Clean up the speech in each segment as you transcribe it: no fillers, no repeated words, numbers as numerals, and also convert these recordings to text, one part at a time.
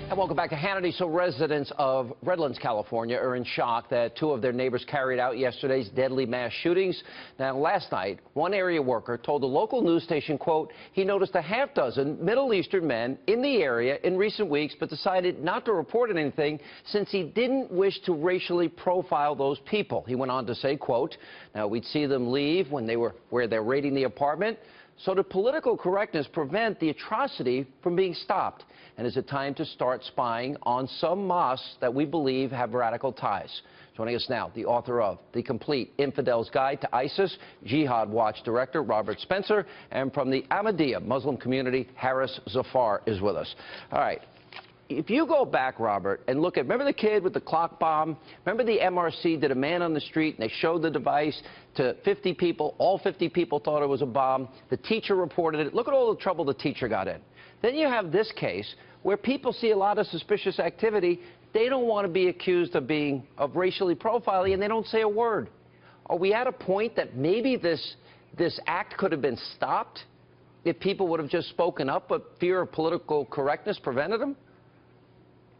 And welcome back to Hannity. So residents of Redlands, California are in shock that two of their neighbors carried out yesterday's deadly mass shootings. Now, last night, one area worker told the local news station, quote, he noticed a half dozen Middle Eastern men in the area in recent weeks, but decided not to report anything since he didn't wish to racially profile those people. He went on to say, quote, now we'd see them leave when they were where they're raiding the apartment. So did political correctness prevent the atrocity from being stopped? And is it time to start spying on some mosques that we believe have radical ties? Joining us now, the author of The Complete Infidel's Guide to ISIS, Jihad Watch Director Robert Spencer, and from the Ahmadiyya Muslim community, Haris Zafar is with us. All right. If you go back, Robert, and look at, remember the kid with the clock bomb? Remember the MRC did a man on the street, and they showed the device to 50 people. All 50 people thought it was a bomb. The teacher reported it. Look at all the trouble the teacher got in. Then you have this case where people see a lot of suspicious activity. They don't want to be accused of racially profiling, and they don't say a word. Are we at a point that maybe this act could have been stopped if people would have just spoken up, but fear of political correctness prevented them?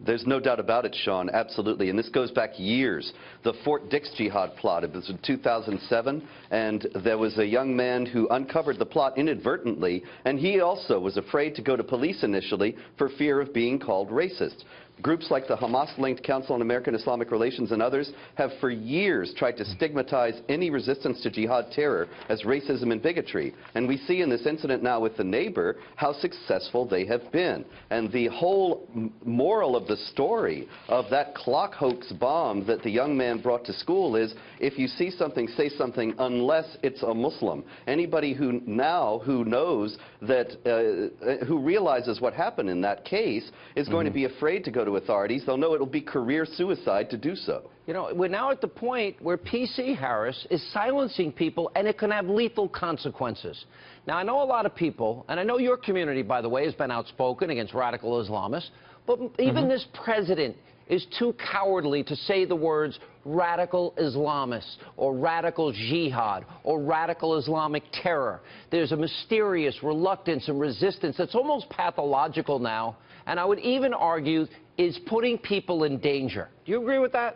There's no doubt about it, Sean, absolutely. And this goes back years. The Fort Dix jihad plot, it was in 2007, and there was a young man who uncovered the plot inadvertently, and he also was afraid to go to police initially for fear of being called racist. Groups like the Hamas-linked Council on American Islamic Relations and others have for years tried to stigmatize any resistance to jihad terror as racism and bigotry. And we see in this incident now with the neighbor how successful they have been. And the whole moral of the story of that clock hoax bomb that the young man brought to school is, if you see something, say something, unless it's a Muslim. Anybody who knows that, who realizes what happened in that case is going to be afraid to go to authorities. They'll know it'll be career suicide to do so. You know, we're now at the point where PC Harris is silencing people, and it can have lethal consequences. Now, I know a lot of people, and I know your community, by the way, has been outspoken against radical Islamists, but even this president is too cowardly to say the words radical Islamists or radical jihad or radical Islamic terror. There's a mysterious reluctance and resistance that's almost pathological now, and I would even argue is putting people in danger. Do you agree with that?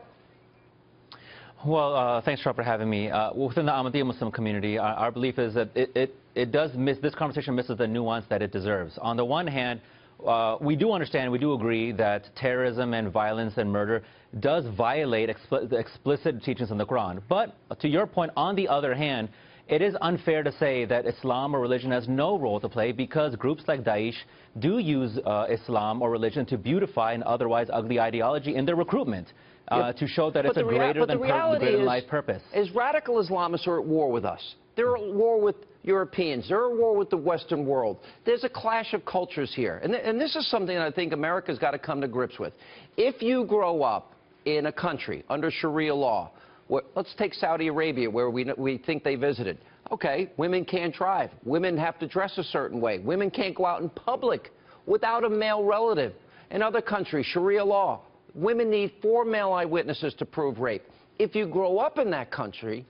Well, thanks, Trump, for having me. Within the Ahmadiyya Muslim community, our belief is that this conversation misses the nuance that it deserves. On the one hand, we do understand, we do agree that terrorism and violence and murder does violate the explicit teachings in the Quran. But to your point, on the other hand, it is unfair to say that Islam or religion has no role to play, because groups like Daesh do use Islam or religion to beautify an otherwise ugly ideology in their recruitment to show that it's a greater than life purpose. Is radical Islamists are at war with us. They're at war with Europeans. They're at war with the Western world. There's a clash of cultures here. And this is something that I think America's got to come to grips with. If you grow up in a country under Sharia law, let's take Saudi Arabia, where we think they visited. Okay, women can't drive. Women have to dress a certain way. Women can't go out in public without a male relative. In other countries, Sharia law, women need 4 male eyewitnesses to prove rape. If you grow up in that country,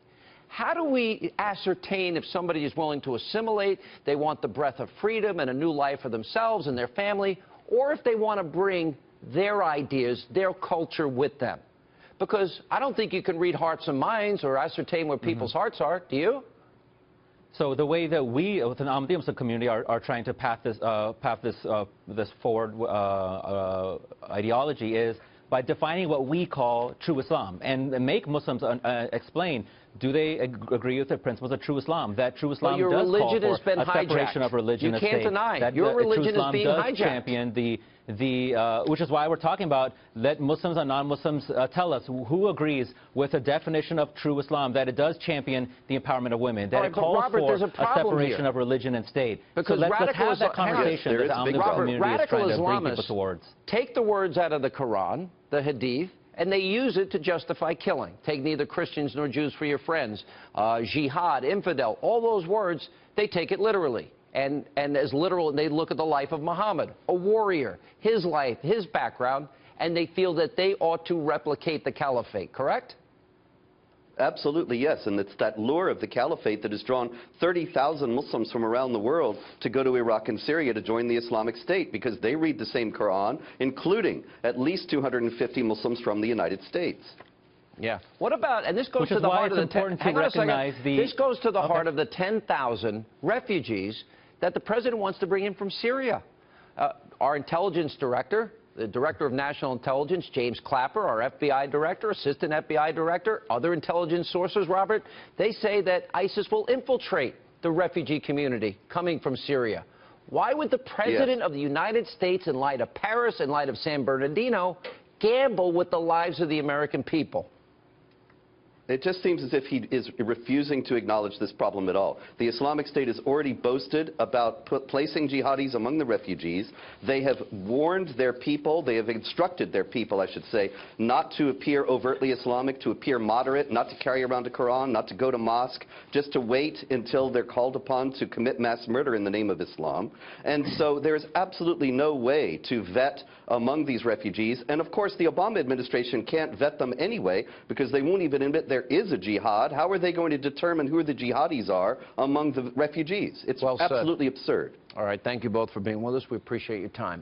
how do we ascertain if somebody is willing to assimilate, they want the breath of freedom and a new life for themselves and their family, or if they want to bring their ideas, their culture with them? Because I don't think you can read hearts and minds or ascertain where people's hearts are. Do you? So the way that we, within the Ahmadiyya Muslim community, are trying to path this forward ideology is by defining what we call true Islam, and make Muslims explain, do they agree with the principles of true Islam? That true Islam does call for a separation of religion and state. You can't deny that your religion is being hijacked. hijacked. Champion which is why we're talking about, let Muslims and non-Muslims tell us who agrees with the definition of true Islam, that it does champion the empowerment of women, that it calls for a separation of religion and state. Because so let's have that conversation that the Ahmadiyya community is trying to bring people towards. Take the words out of the Quran, the Hadith, and they use it to justify killing. Take neither Christians nor Jews for your friends. Jihad, infidel, all those words, they take it literally. And as literal, they look at the life of Muhammad, a warrior, his life, his background, and they feel that they ought to replicate the caliphate, correct? Absolutely, yes. And it's that lure of the caliphate that has drawn 30,000 Muslims from around the world to go to Iraq and Syria to join the Islamic State because they read the same Quran, including at least 250 Muslims from the United States. Yeah. What about, and this goes to the why heart of the important to recognize the... This goes to the heart of the 10,000 refugees that the president wants to bring in from Syria. Our intelligence director, the director of national intelligence, James Clapper, our FBI director, assistant FBI director, other intelligence sources, Robert, they say that ISIS will infiltrate the refugee community coming from Syria. Why would the president of the United States, in light of Paris, in light of San Bernardino, gamble with the lives of the American people? It just seems as if he is refusing to acknowledge this problem at all. The Islamic State has already boasted about placing jihadis among the refugees. They have warned their people, they have instructed their people, I should say, not to appear overtly Islamic, to appear moderate, not to carry around a Quran, not to go to mosque, just to wait until they're called upon to commit mass murder in the name of Islam. And so there's absolutely no way to vet among these refugees. And of course, the Obama administration can't vet them anyway because they won't even admit there is a jihad. How are they going to determine who the jihadis are among the refugees? It's absolutely absurd. All right, thank you both for being with us. We appreciate your time.